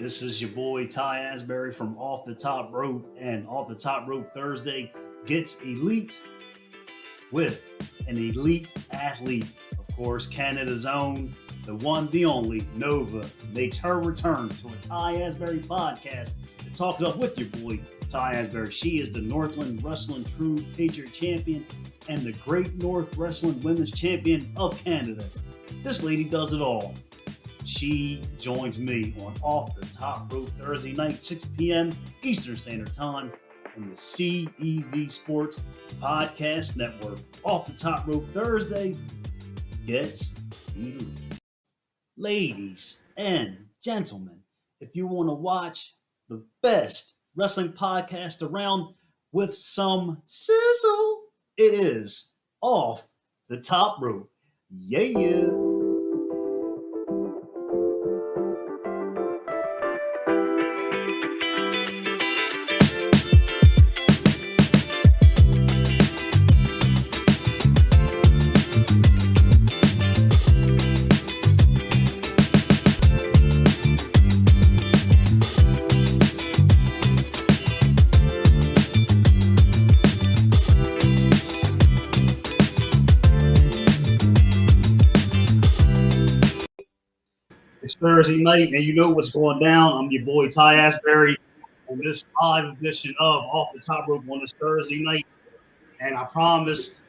This is your boy Ty Asbury from Off the Top Rope, and Off the Top Rope Thursday gets elite with an elite athlete. Of course, Canada's own, the one, the only, Nova, makes her return to a Ty Asbury podcast to talk it up with your boy Ty Asbury. She is the Northland Wrestling True Patriot Champion and the Great North Wrestling Women's Champion of Canada. This lady does it all. She joins me on Off the Top Rope Thursday night, 6 p.m. Eastern Standard Time on the CEV Sports Podcast Network. Off the Top Rope Thursday gets elite. Ladies and gentlemen, if you want to watch the best wrestling podcast around with some sizzle, it is Off the Top Rope. Yeah. It's Thursday night, and you know what's going down. I'm your boy Ty Asbury on this live edition of Off the Top Rope on this Thursday night. And I promised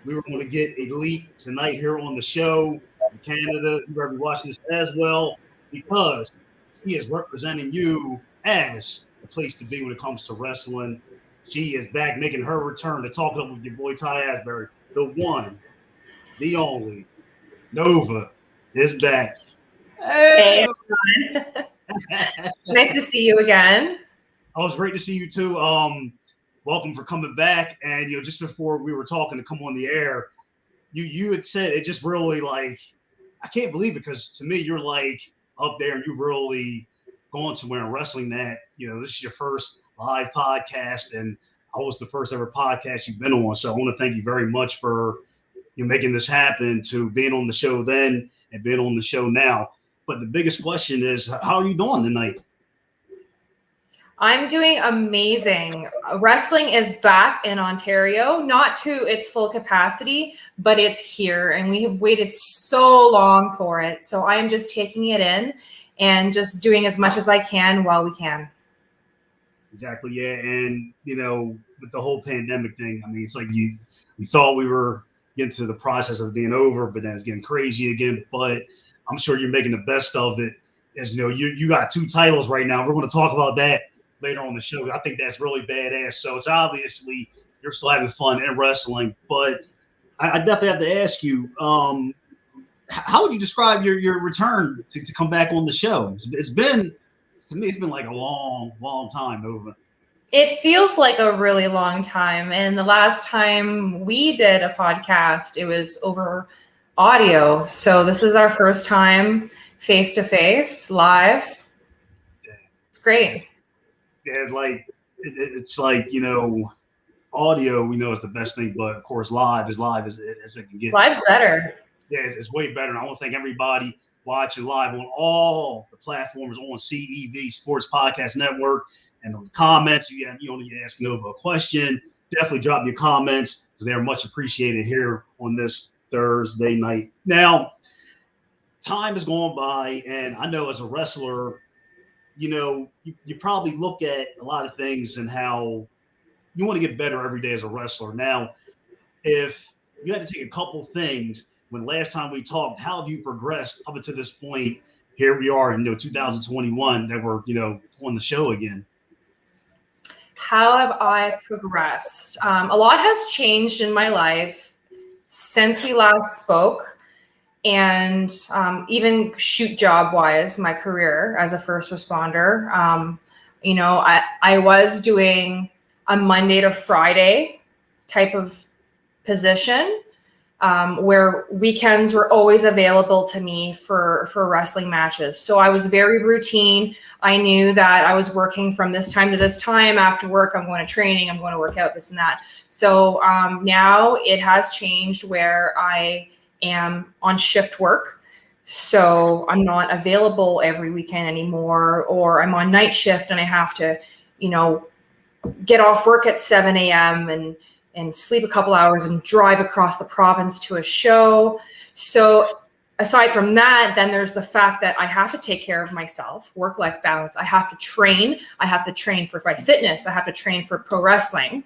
we were going to get elite tonight here on the show in Canada. You're going to be watching this as well because she is representing you as the place to be when it comes to wrestling. She is back making her return to talk up with your boy Ty Asbury. The one, the only, Nova is back. Hey, nice to see you again. Oh, it's great to see you too. Welcome for coming back. And just before we were talking to come on the air, you had said it just really I can't believe it, because to me you're up there and you've really gone somewhere in wrestling that this is your first live podcast, and almost the first ever podcast you've been on. So I want to thank you very much for making this happen, to being on the show then and being on the show now. But the biggest question is, how are you doing tonight? I'm doing amazing. Wrestling is back in Ontario, not to its full capacity, but it's here, and we have waited so long for it. So I am just taking it in and just doing as much as I can while we can. Exactly, yeah. And, with the whole pandemic thing, it's like we thought we were getting to the process of being over, but then it's getting crazy again. But I'm sure you're making the best of it. As you got 2 titles right now. We're going to talk about that later on the show. I think that's really badass. So it's obviously you're still having fun in wrestling. But I definitely have to ask you, how would you describe your return to come back on the show? It's been, to me, it's been like a long, long time over. It feels like a really long time. And the last time we did a podcast, it was over audio. So this is our first time face-to-face, live. It's great. Yeah, it's like audio, we know is the best thing, but of course live as it can get. Live's better. Yeah, it's way better. And I want to thank everybody watching live on all the platforms on CEV Sports Podcast Network. And on the comments, you ask Nova a question, definitely drop your comments, because they're much appreciated here on this Thursday night. Now, time has gone by, and I know as a wrestler, you probably look at a lot of things and how you want to get better every day as a wrestler. Now, if you had to take a couple things, when last time we talked, how have you progressed up until this point? Here we are in 2021 that we're on the show again. How have I progressed? A lot has changed in my life since we last spoke, and even shoot job wise, my career as a first responder. I was doing a Monday to Friday type of position, where weekends were always available to me for wrestling matches. So I was very routine. I knew that I was working from this time to this time. After work, I'm going to training, I'm going to work out, this and that. So now it has changed where I am on shift work. So I'm not available every weekend anymore, or I'm on night shift and I have to, get off work at 7 a.m. and sleep a couple hours and drive across the province to a show. So aside from that, then there's the fact that I have to take care of myself, work-life balance. I have to train. I have to train for my fitness. I have to train for pro wrestling.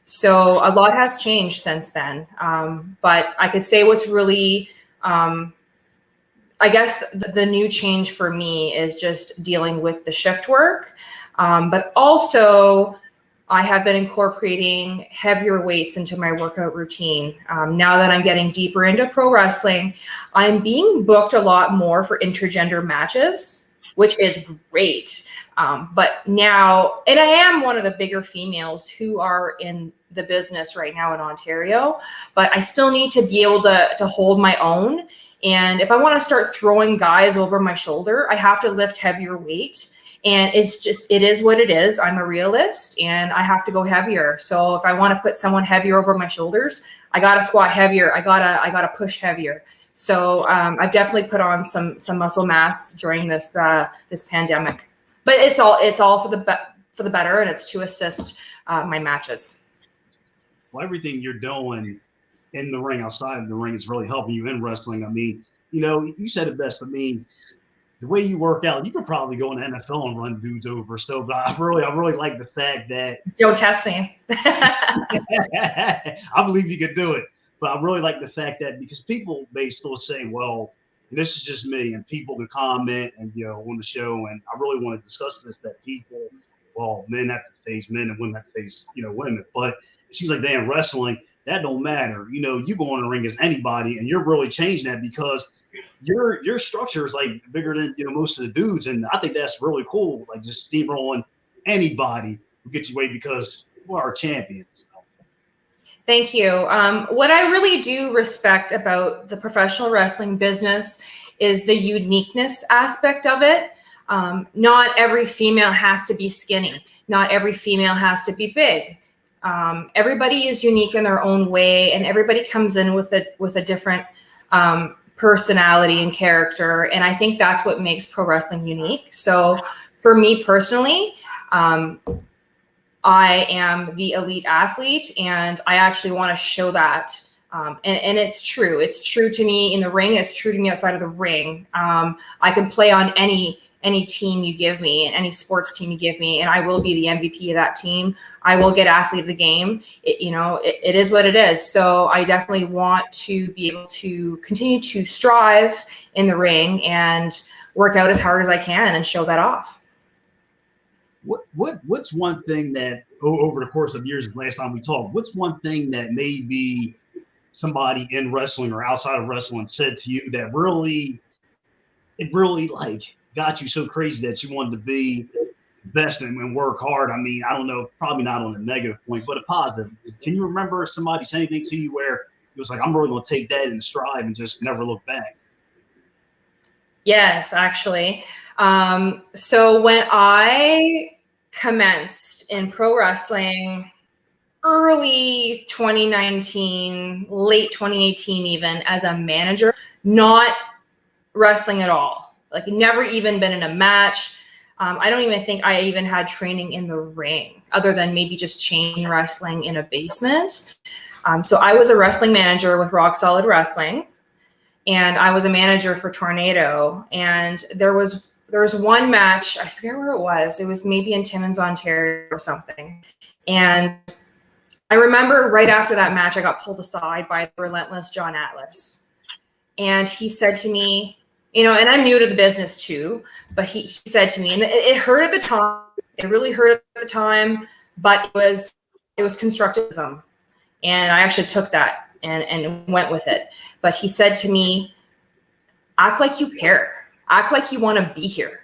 So a lot has changed since then. But I could say what's really, I guess the new change for me is just dealing with the shift work. But also I have been incorporating heavier weights into my workout routine. Now that I'm getting deeper into pro wrestling, I'm being booked a lot more for intergender matches, which is great. But now, and I am one of the bigger females who are in the business right now in Ontario, but I still need to be able to hold my own. And if I want to start throwing guys over my shoulder, I have to lift heavier weight. And it is what it is. I'm a realist and I have to go heavier. So if I want to put someone heavier over my shoulders, I got to squat heavier. I gotta push heavier. So I've definitely put on some muscle mass during this pandemic, but it's all for the better, and it's to assist my matches. Well, everything you're doing in the ring, outside of the ring, is really helping you in wrestling. I mean, you said it best. I mean, the way you work out, you could probably go in the NFL and run dudes over. So, but I really like the fact that don't test me. I believe you could do it, but I really like the fact that, because people may still say, "Well, this is just me," and people can comment and on the show. And I really want to discuss this, that people, well, men have to face men and women have to face women, but it seems like in wrestling that don't matter. You go in the ring as anybody, and you're really changing that, because your structure is like bigger than most of the dudes, and I think that's really cool. Like just steamrolling anybody who gets you weight, because we're our champions. Thank you. What I really do respect about the professional wrestling business is the uniqueness aspect of it. Not every female has to be skinny. Not every female has to be big. Everybody is unique in their own way, and everybody comes in with a different personality and character. And I think that's what makes pro wrestling unique. So for me personally, I am the elite athlete, and I actually want to show that. And it's true. It's true to me in the ring. It's true to me outside of the ring. I can play on any team you give me, and any sports team you give me, and I will be the MVP of that team. I will get athlete of the game. It is what it is. So I definitely want to be able to continue to strive in the ring and work out as hard as I can and show that off. What's one thing that over the course of years, last time we talked, what's one thing that maybe somebody in wrestling or outside of wrestling said to you that really like got you so crazy that you wanted to be best and work hard? I mean, I don't know, probably not on a negative point, but a positive. Can you remember somebody saying anything to you where it was like, I'm really going to take that in stride and just never look back? Yes, actually. So when I commenced in pro wrestling early 2019, late 2018, even as a manager, not wrestling at all, like never even been in a match. I don't even think I even had training in the ring, other than maybe just chain wrestling in a basement. So I was a wrestling manager with Rock Solid Wrestling, and I was a manager for Tornado. And there was one match, I forget where it was. It was maybe in Timmins, Ontario or something. And I remember right after that match, I got pulled aside by the relentless John Atlas. And he said to me, and I'm new to the business too, but he said to me, and it hurt at the time. It really hurt at the time, but it was constructivism. And I actually took that and went with it. But he said to me, act like you care. Act like you want to be here.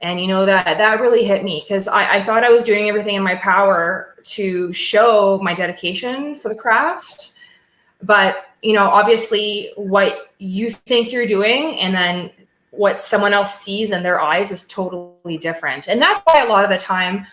And that really hit me, because I thought I was doing everything in my power to show my dedication for the craft. But, obviously what you think you're doing and then what someone else sees in their eyes is totally different. And that's why a lot of the time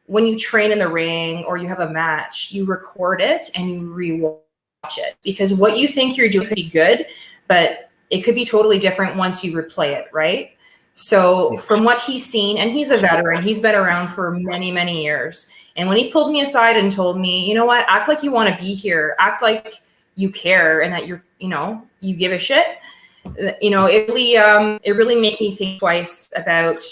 when you train in the ring or you have a match, you record it and you rewatch it, because what you think you're doing could be good, but it could be totally different once you replay it, right? So from what he's seen, and he's a veteran, he's been around for many, many years. And when he pulled me aside and told me, you know what, act like you want to be here, act like you care and that you're, you give a shit. It really made me think twice about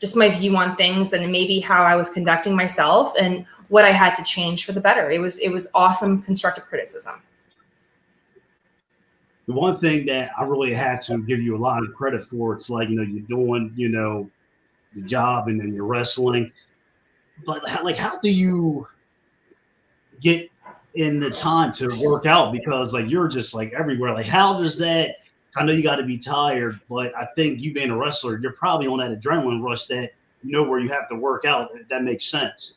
just my view on things and maybe how I was conducting myself and what I had to change for the better. It was awesome constructive criticism. The one thing that I really have to give you a lot of credit for, it's like, you're doing, the job and then you're wrestling. But how do you get in the time to work out? Because like, you're just like everywhere. Like, how does that, I know you got to be tired, but I think you being a wrestler, you're probably on that adrenaline rush that where you have to work out. That makes sense.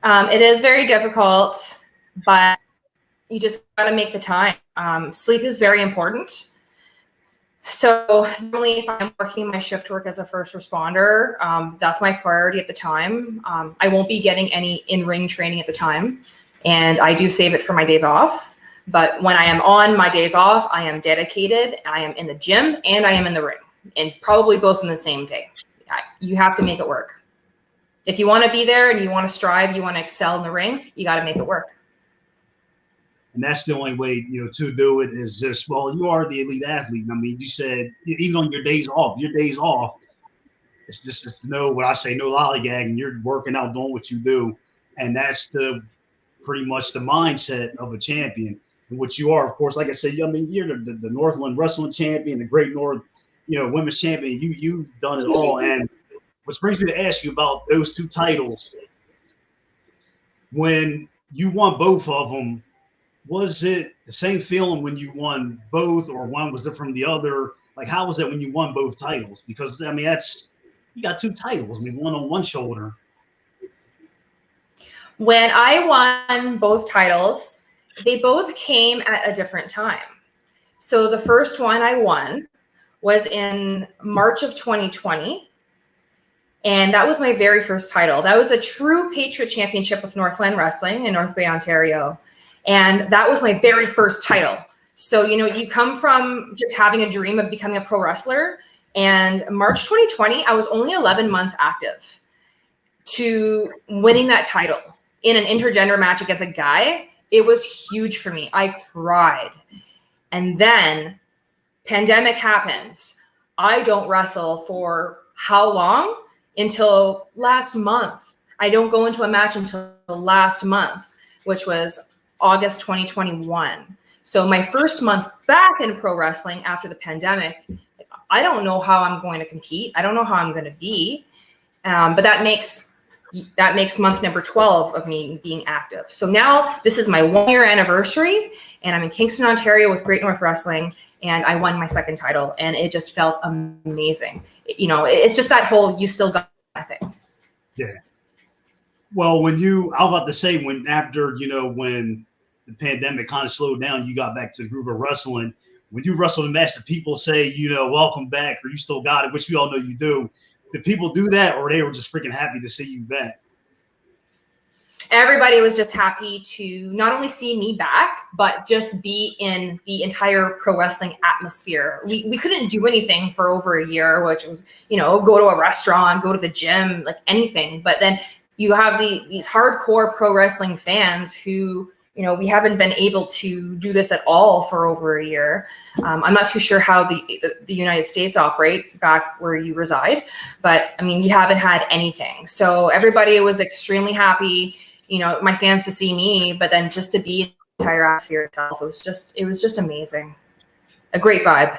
It is very difficult, but you just got to make the time. Sleep is very important. So normally if I'm working my shift work as a first responder, that's my priority at the time. I won't be getting any in-ring training at the time, and I do save it for my days off. But when I am on my days off, I am dedicated. I am in the gym and I am in the ring, and probably both in the same day. You have to make it work. If you want to be there and you want to strive, you want to excel in the ring, you got to make it work. And that's the only way, to do it is just, well, you are the elite athlete. I mean, you said even on your days off, it's just no lollygagging. You're working out, doing what you do. And that's pretty much the mindset of a champion. And what you are, of course, like I said, you're the Northland Wrestling Champion, the Great North, Women's Champion. You've done it all. And which brings me to ask you about those two titles. When you won both of them, was it the same feeling when you won both, or one was different from the other? Like, how was that when you won both titles? Because, you got two titles. One on one shoulder. When I won both titles, they both came at a different time. So the first one I won was in March of 2020. And that was my very first title. That was a true Patriot Championship with Northland Wrestling in North Bay, Ontario. And that was my very first title. So, you come from just having a dream of becoming a pro wrestler. And March 2020, I was only 11 months active to winning that title in an intergender match against a guy. It was huge for me. I cried. And then pandemic happens. I don't wrestle for how long? Until last month. I don't go into a match until last month, which was August 2021. So my first month back in pro wrestling after the pandemic, I don't know how I'm going to compete. I don't know how I'm going to be. But that makes month number 12 of me being active. So now this is my 1-year anniversary, and I'm in Kingston, Ontario with Great North Wrestling, and I won my second title, and it just felt amazing. It's just that whole you still got that thing. Yeah. Well, I was about to say, when the pandemic kind of slowed down, you got back to the group of wrestling. When you wrestle the match, the people say, welcome back, or you still got it, which we all know you do. Did people do that, or they were just freaking happy to see you back? Everybody was just happy to not only see me back, but just be in the entire pro wrestling atmosphere. We couldn't do anything for over a year, which was, go to a restaurant, go to the gym, like anything. But then you have these hardcore pro wrestling fans who, we haven't been able to do this at all for over a year. I'm not too sure how the United States operate back where you reside, but we haven't had anything. So everybody was extremely happy, my fans to see me, but then just to be in the entire atmosphere itself, it was just amazing. A great vibe.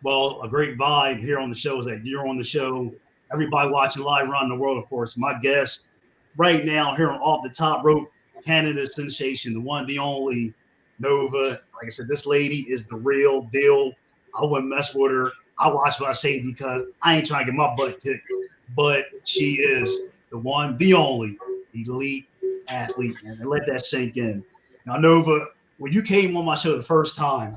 Well, a great vibe here on the show is that you're on the show. Everybody watching live around the world, of course. My guest right now here on Off the Top Rope, Canada sensation, the one, the only, Nova. Like I said, this lady is the real deal. I wouldn't mess with her. I watch what I say because I ain't trying to get my butt kicked. But she is the one, the only elite athlete, and let that sink in. Now, Nova, when you came on my show the first time,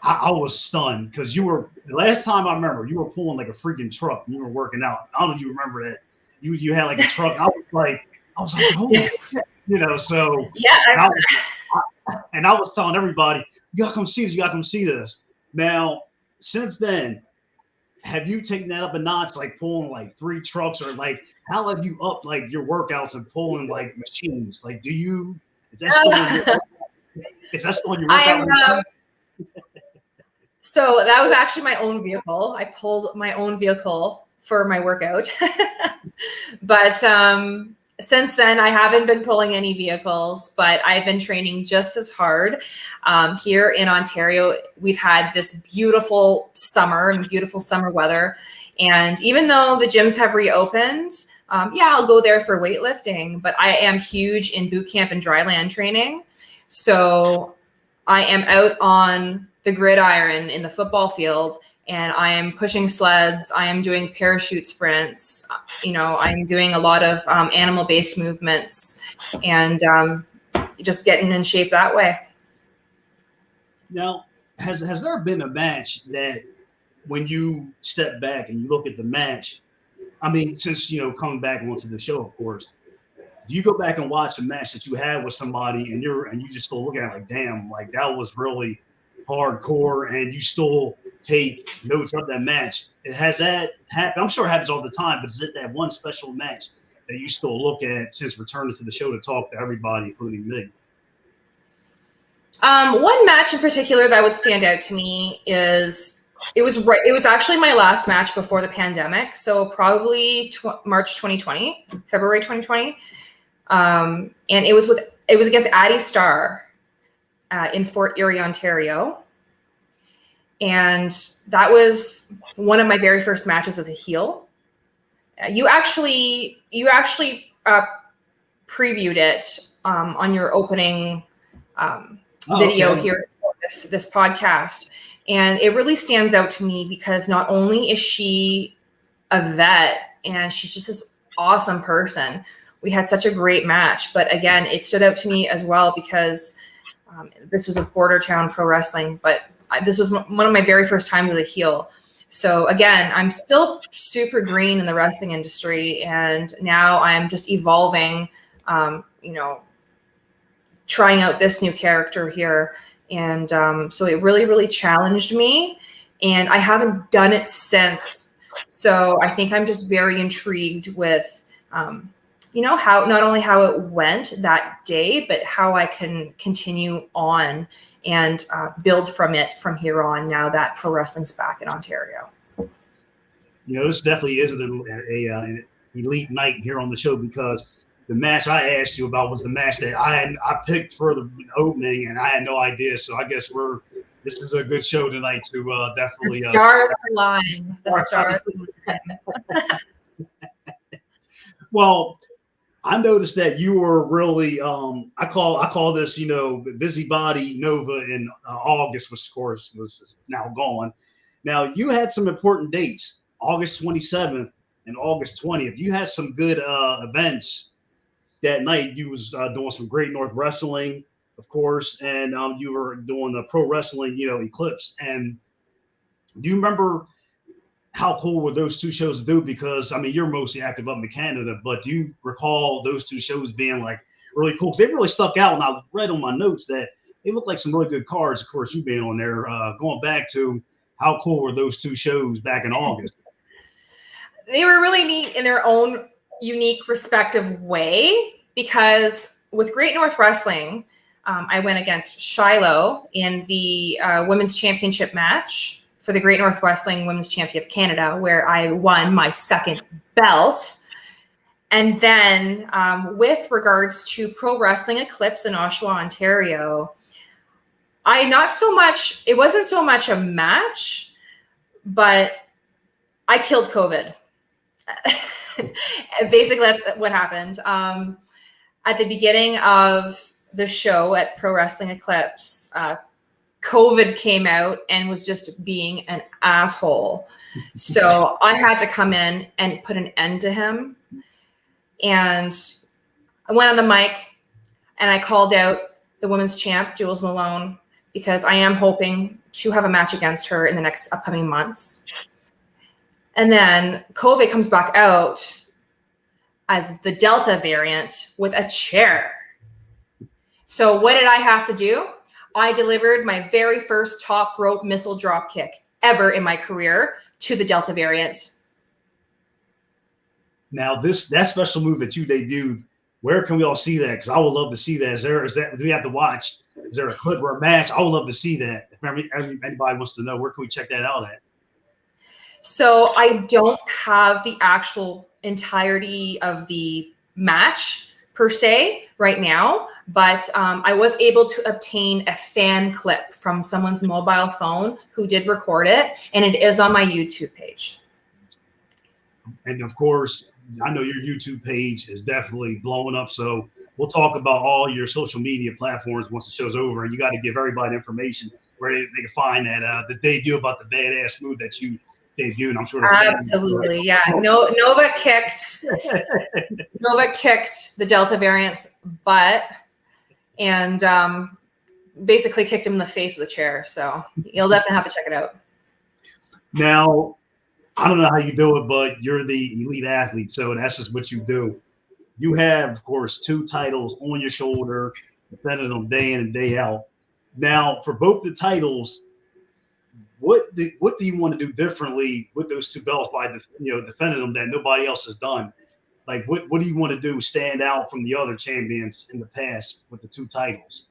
I was stunned because the last time I remember, you were pulling like a freaking truck and you were working out. I don't know if you remember that. You had like a truck. I was like, holy shit. So yeah, And I was telling everybody, you gotta come see this, you gotta come see this. Now, since then, have you taken that up a notch, like pulling like 3 trucks, or like how have you upped like your workouts and pulling like machines? Like, is that still on your I workout am. routine? So that was actually my own vehicle. I pulled my own vehicle for my workout. But since then, I haven't been pulling any vehicles, but I've been training just as hard. Here in Ontario, we've had this beautiful summer and beautiful summer weather. And even though the gyms have reopened, I'll go there for weightlifting, but I am huge in boot camp and dryland training. So I am out on the gridiron in the football field, and I am pushing sleds. I am doing parachute sprints. I'm doing a lot of animal-based movements, and just getting in shape that way. Now, has there been a match that when you step back and you look at the match, I mean, since coming back onto the show, of course, do you go back and watch a match that you had with somebody and you just still look at it like, damn, like that was really hardcore, and you still take notes of that match? Has that happened? I'm sure it happens all the time, but is it that one special match that you still look at since returning to the show to talk to everybody, including me? One match in particular that would stand out to me is it was actually my last match before the pandemic, so probably March 2020, February 2020, and it was against Addie Starr in Fort Erie, Ontario. And that was one of my very first matches as a heel. You actually previewed it on your opening video here for this podcast. And it really stands out to me because not only is she a vet and she's just this awesome person, we had such a great match. But again, it stood out to me as well because this was with Bordertown Pro Wrestling, but this was one of my very first times as a heel. So again, I'm still super green in the wrestling industry, and now I'm just evolving, trying out this new character here. And so it really, really challenged me, and I haven't done it since. So I think I'm just very intrigued with, how not only how it went that day, but how I can continue on and build from it from here on now that pro wrestling's back in Ontario. This definitely is an elite night here on the show, because the match I asked you about was the match that I picked for the opening, and I had no idea. So I guess this is a good show tonight to definitely. The stars align. The stars align. Well, I noticed that you were really I call this busybody Nova in August, which of course was now gone. Now you had some important dates, August 27th and August 20th. You had some good events that night. You was doing some Great North Wrestling, of course, and you were doing the Pro Wrestling Eclipse. And do you remember how cool were those 2 shows to do? Because, I mean, you're mostly active up in Canada, but do you recall those 2 shows being, like, really cool? Because they really stuck out, and I read on my notes that they looked like some really good cards, of course, you being on there. Going back to how cool were those 2 shows back in August? They were really neat in their own unique, respective way, because with Great North Wrestling, I went against Shiloh in the women's championship match for the Great North Wrestling Women's Champion of Canada, where I won my 2nd belt. And then with regards to Pro Wrestling Eclipse in Oshawa, Ontario, it wasn't so much a match, but I killed COVID. Basically, that's what happened. At the beginning of the show at Pro Wrestling Eclipse, COVID came out and was just being an asshole. So I had to come in and put an end to him. And I went on the mic and I called out the women's champ, Jules Malone, because I am hoping to have a match against her in the next upcoming months. And then COVID comes back out as the Delta variant with a chair. So what did I have to do? I delivered my very first top rope missile drop kick ever in my career to the Delta variant. Now, that special move that you debuted, where can we all see that? Because I would love to see that. Do we have to watch? Is there a clip or a match? I would love to see that. If anybody wants to know, where can we check that out at? So I don't have the actual entirety of the match per se right now, but I was able to obtain a fan clip from someone's mobile phone who did record it, and it is on my YouTube page. And of course, I know your YouTube page is definitely blowing up. So we'll talk about all your social media platforms once the show's over. And you got to give everybody information where they can find that the debut about the badass move that you debuted. I'm sure. Absolutely, yeah. Nova kicked the Delta variant's butt and basically kicked him in the face with a chair. So you'll definitely have to check it out. Now, I don't know how you do it, but you're the elite athlete, so that's just what you do. You have, of course, 2 titles on your shoulder, defending them day in and day out. Now, for both the titles, what do you want to do differently with those 2 belts by defending them that nobody else has done? Like, what do you want to do stand out from the other champions in the past with the 2 titles?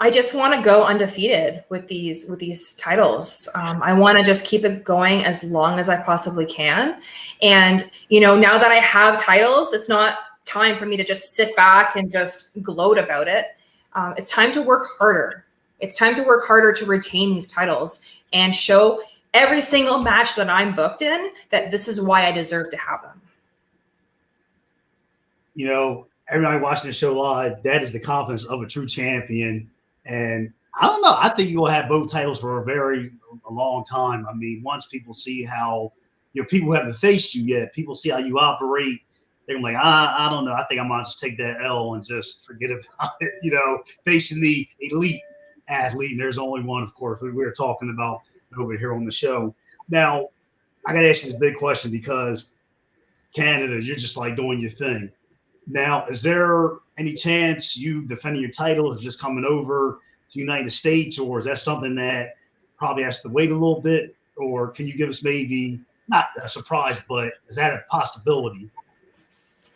I just want to go undefeated with these titles. I want to just keep it going as long as I possibly can. And, now that I have titles, it's not time for me to just sit back and just gloat about it. It's time to work harder. It's time to work harder to retain these titles and show every single match that I'm booked in that this is why I deserve to have them. Everybody watching the show live, that is the confidence of a true champion. And I don't know. I think you'll have both titles for a long time. I mean, once people see how, people who haven't faced you yet, people see how you operate, they're like, I don't know. I think I might just take that L and just forget about it, facing the elite athlete. And there's only one, of course, we were talking about over here on the show. Now, I got to ask you this big question because Canada, you're just like doing your thing. Now, is there any chance you defending your title is just coming over to the United States, or is that something that probably has to wait a little bit? Or can you give us maybe not a surprise, but is that a possibility?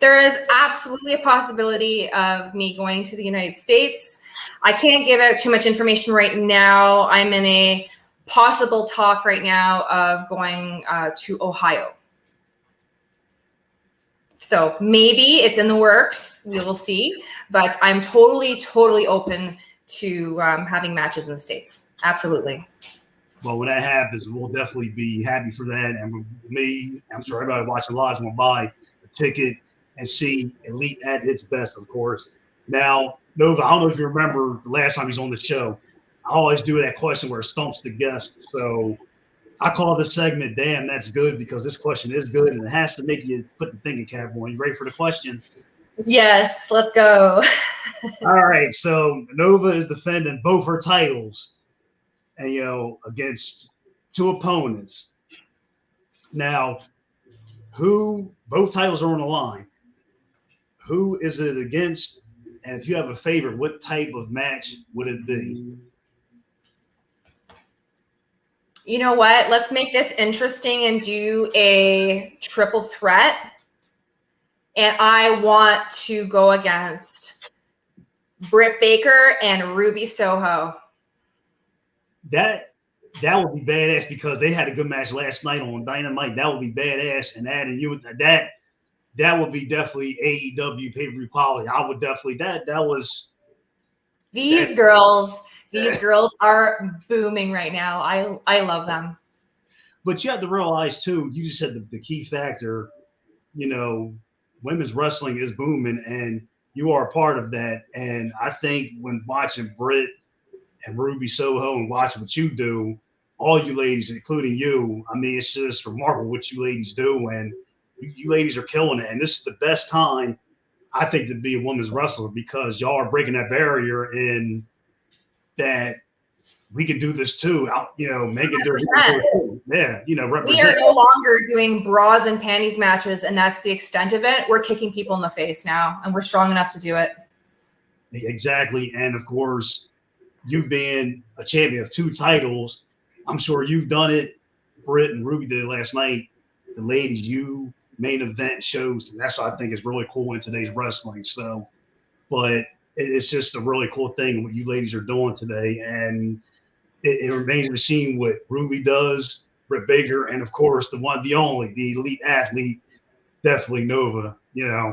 There is absolutely a possibility of me going to the United States. I can't give out too much information right now. I'm in a possible talk right now of going to Ohio. So maybe it's in the works. We will see. But I'm totally, totally open to having matches in the States. Absolutely. Well, when that happens, we'll definitely be happy for that. And I'm sure everybody watching live will buy a ticket and see Elite at its best, of course. Now, Nova, I don't know if you remember the last time he was on the show. I always do that question where it stumps the guest. So I call this segment, Damn, That's Good, because this question is good and it has to make you put the thinking cap on. You ready for the question? Yes, let's go. All right. So Nova is defending both her titles and, against 2 opponents. Now, both titles are on the line. Who is it against? And if you have a favorite, what type of match would it be? You know what? Let's make this interesting and do a triple threat. And I want to go against Britt Baker and Ruby Soho. That would be badass because they had a good match last night on Dynamite. That would be badass. And adding you that would be definitely AEW pay-per-view quality. I would definitely that was these girls. These girls are booming right now. I love them. But you have to realize too, you just said the key factor, women's wrestling is booming and you are a part of that. And I think when watching Britt and Ruby Soho and watching what you do, all you ladies, including you, I mean, it's just remarkable what you ladies do. And you ladies are killing it. And this is the best time, I think, to be a women's wrestler because y'all are breaking that barrier in that we can do this too. Make it do. Yeah, represent. We are no longer doing bras and panties matches, and that's the extent of it. We're kicking people in the face now, and we're strong enough to do it. Exactly. And of course, you being a champion of 2 titles, I'm sure you've done it. Britt and Ruby did it last night. The ladies, you main event shows. And that's what I think is really cool in today's wrestling. So, but it's just a really cool thing what you ladies are doing today. And it remains to be seen what Ruby does, Britt Baker, and of course, the one, the only, the elite athlete, definitely Nova.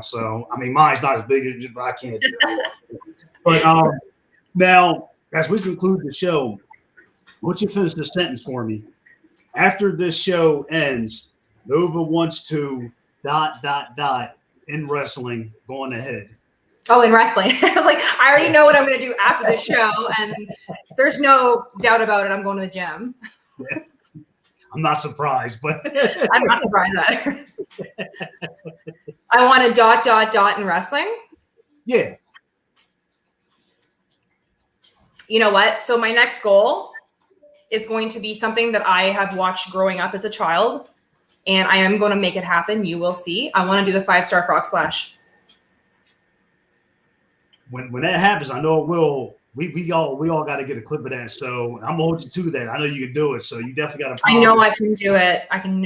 So I mean, mine's not as big as, but I can't do it. But now, as we conclude the show, why don't you finish the sentence for me? After this show ends, Nova wants to ... in wrestling going ahead. Oh, in wrestling. I was like, I already know what I'm going to do after the show, and there's no doubt about it. I'm going to the gym. Yeah. I'm not surprised, but I'm not surprised either. I want a ... in wrestling. Yeah. You know what? So my next goal is going to be something that I have watched growing up as a child, and I am going to make it happen. You will see. I want to do the 5-star frog splash. When that happens, I know it will. We all got to get a clip of that. So I'm gonna hold you to that. I know you can do it. So you definitely got to. I know I can do it. I'm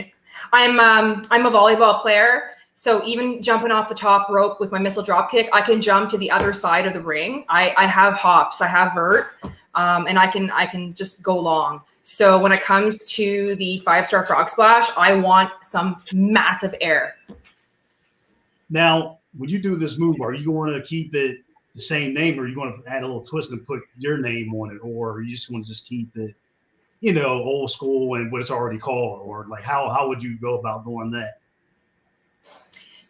a volleyball player. So even jumping off the top rope with my missile drop kick, I can jump to the other side of the ring. I have hops, I have vert, and I can just go long. So when it comes to the 5-star frog splash, I want some massive air. Now, when you do this move, are you going to keep it the same name, or are you going to add a little twist and put your name on it, or you just want to just keep it, old school and what it's already called, or like how would you go about doing that?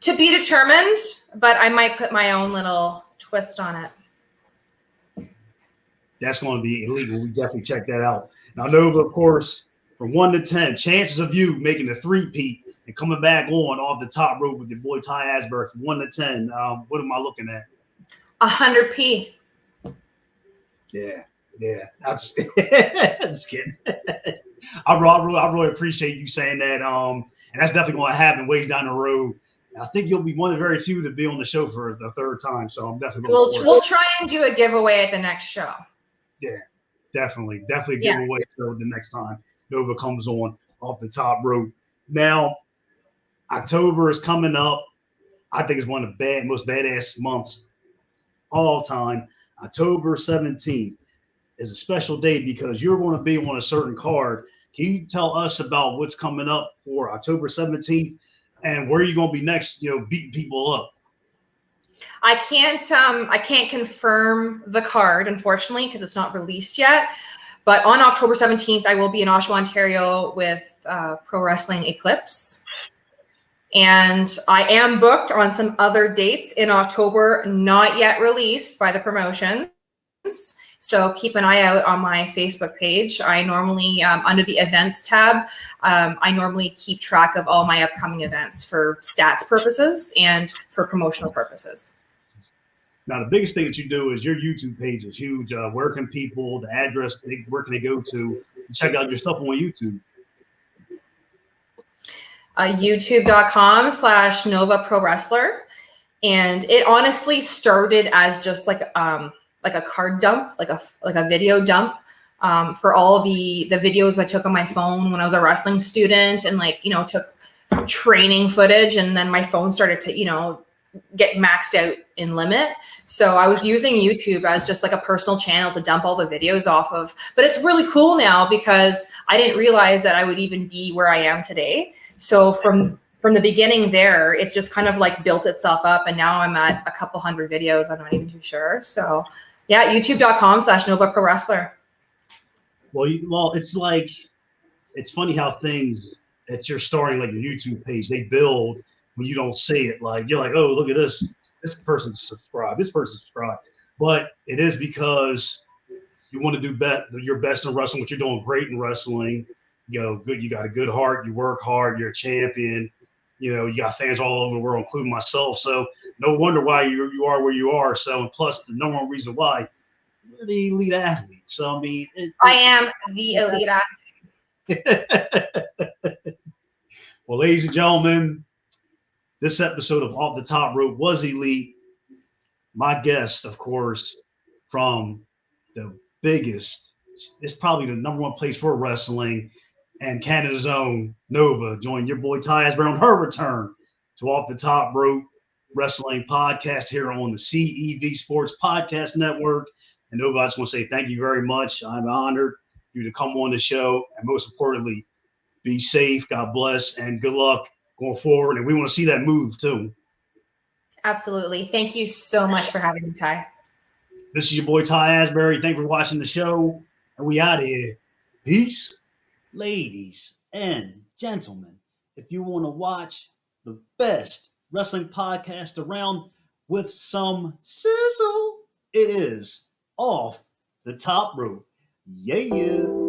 To be determined, but I might put my own little twist on it. That's going to be illegal. We definitely check that out. Now, Nova, of course, from 1 to 10, chances of you making a three-peat and coming back on off the top rope with your boy Ty Asbury from 1 to 10. What am I looking at? 100p. Yeah. I'm just kidding. I really appreciate you saying that. And that's definitely going to happen ways down the road. I think you'll be one of the very few to be on the show for the 3rd time. So I'm definitely we'll try and do a giveaway at the next show. Yeah, definitely giveaway show the next time Nova comes on off the top rope. Now, October is coming up. I think it's one of the most badass months all time. October 17th is a special day because you're going to be on a certain card. Can you tell us about what's coming up for October 17th and where you're going to be next, beating people up? I can't confirm the card, unfortunately, because it's not released yet. But on October 17th, I will be in Oshawa, Ontario with Pro Wrestling Eclipse. And I am booked on some other dates in October, not yet released by the promotions. So keep an eye out on my Facebook page. I normally, under the events tab, I normally keep track of all my upcoming events for stats purposes and for promotional purposes. Now, the biggest thing that you do is your YouTube page is huge. Where can people, the address, where can they go to check out your stuff on YouTube? YouTube.com/Nova Pro Wrestler. And it honestly started as just like a card dump, like a video dump for all the videos I took on my phone when I was a wrestling student and took training footage. And then my phone started to, get maxed out in limit. So I was using YouTube as just like a personal channel to dump all the videos off of. But it's really cool now because I didn't realize that I would even be where I am today. So from the beginning there, it's just kind of like built itself up. And now I'm at a couple hundred videos. I'm not even too sure. So yeah, youtube.com/Nova Pro Wrestler. Well, it's funny how things that you're starting like your YouTube page, they build when you don't see it. Like you're like, oh, look at this person's subscribed, this person's subscribed. But it is because you want to do your best in wrestling, which you're doing great in wrestling. Good. You got a good heart. You work hard. You're a champion. You got fans all over the world, including myself. So no wonder why you are where you are. So, and plus the number one reason why you're the elite athlete. So I mean, I am the elite athlete. Well, ladies and gentlemen, this episode of Off the Top Rope was elite. my guest, of course, from the biggest, it's probably the number one place for wrestling, and Canada's own Nova joined your boy Ty Asbury on her return to Off the Top Rope Wrestling Podcast here on the CEV Sports Podcast Network. And Nova, I just want to say thank you very much. I'm honored you to come on the show, and most importantly, be safe, God bless, and good luck going forward. And we want to see that move too. Absolutely. Thank you so much for having me, Ty. This is your boy Ty Asbury. Thank you for watching the show. And we out of here. Peace. Ladies and gentlemen, if you want to watch the best wrestling podcast around with some sizzle, it is Off the Top Rope. Yeah.